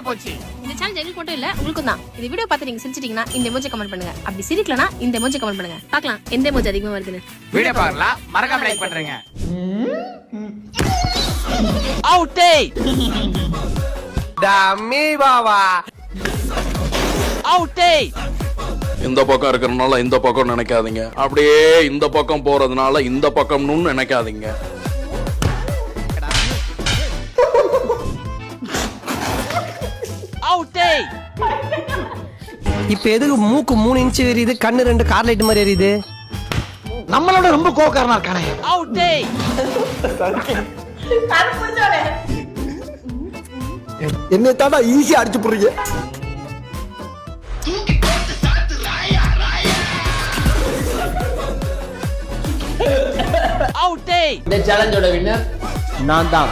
போச்சு. இந்த சேனல் எங்களுக்கு மட்டும் இல்ல உங்களுக்கும் தான். இந்த வீடியோ பார்த்து நீங்க சிரிச்சிட்டீங்கன்னா இந்த எமோஜி கமெண்ட் பண்ணுங்க. அப்படி சிரிக்கலனா இந்த எமோஜி கமெண்ட் பண்ணுங்க. பார்க்கலாம் எந்த எமோஜி அதிகமா வருதுன்னு. வீடியோ பார்க்கலாம், மறக்காம லைக் பண்றீங்க. அவுட்டே டம்மி பாவா. அவுட்டே. இந்த பக்கம் இருக்கிறதுனால இந்த பக்கம் நினைக்காதீங்க, அப்படியே இந்த பக்கம் போறதுனால இந்த பக்கம்னு நினைக்காதீங்க. அவுட்டே. இப்ப எதுக்கு மூக்கு 3 இன்ச் எரியுது, கண்ணு 2 கார் லைட் மாதிரி எரியுது? நம்மளோட ரொம்ப கோவக்காரனா இருக்கானே. அவுட்டே. என்ன தாண்டா ஈஸியா அடிச்சு போடுறீங்க. அவுட்டே. இந்த சேலஞ்சோட வின்னர் நான் தான்.